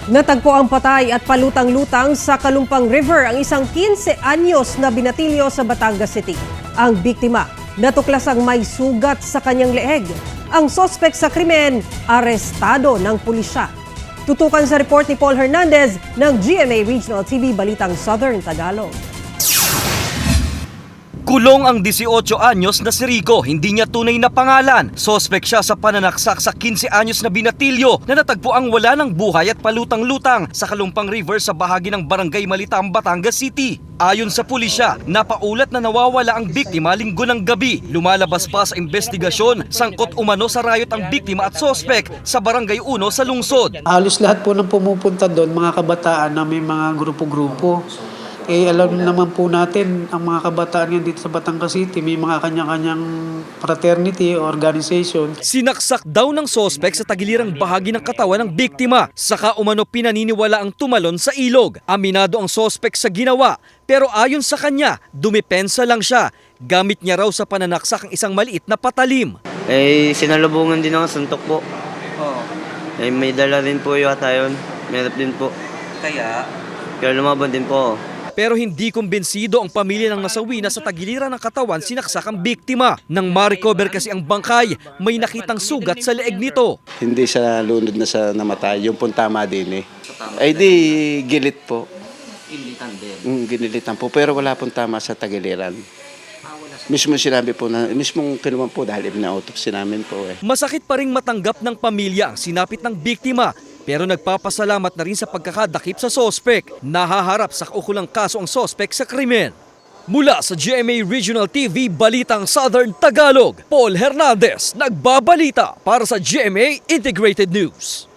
Natagpo ang patay at palutang-lutang sa Kalumpang River ang isang 15 anyos na binatilyo sa Batangas City. Ang biktima, natuklasang may sugat sa kanyang leeg. Ang sospek sa krimen, arestado ng pulisya. Tutukan sa report ni Paul Hernandez ng GMA Regional TV Balitang Southern Tagalog. Kulong ang 18 anyos na si Rico, hindi niya tunay na pangalan. Sospek siya sa pananaksak sa 15 anyos na binatilyo na natagpuang wala ng buhay at palutang-lutang sa Kalumpang River sa bahagi ng Barangay Malitam, Batangas City. Ayon sa pulisya, napaulat na nawawala ang biktima linggo ng gabi. Lumalabas pa sa investigasyon, sangkot umano sa riot ang biktima at sospek sa Barangay 1 sa lungsod. Halos lahat po ng pumupunta doon, mga kabataan na may mga grupo-grupo. Alam naman po natin, ang mga kabataan yan dito sa Batangas City, may mga kanya-kanyang fraternity o organization. Sinaksak daw ng sospek sa tagilirang bahagi ng katawan ng biktima. Saka umano pinaniniwala ang tumalon sa ilog. Aminado ang sospek sa ginawa, pero ayon sa kanya, dumepensa lang siya. Gamit niya raw sa pananaksak ang isang maliit na patalim. Sinalubungan din ako, suntok po. May dala rin po yata yun. Merap din po. Kaya lumaban din po. Pero hindi kumbinsido ang pamilya ng nasawi na sa tagiliran ng katawan sinaksak ang biktima. Nang ma-recover kasi ang bangkay, may nakitang sugat sa leeg nito. Hindi siya lunod na sa namatay, yung pong tama din eh. Ay di gilit po. Gilitan din. Ginilitan po, pero wala pong tama sa tagiliran. Mismo sinabi po na, mismong kinuman po dahil na-autopsy namin po eh. Masakit pa ring matanggap ng pamilya ang sinapit ng biktima. Pero nagpapasalamat na rin sa pagkakadakip sa sospek. Nahaharap sa kaukulang kaso ang sospek sa krimen. Mula sa GMA Regional TV Balitang Southern Tagalog, Paul Hernandez nagbabalita para sa GMA Integrated News.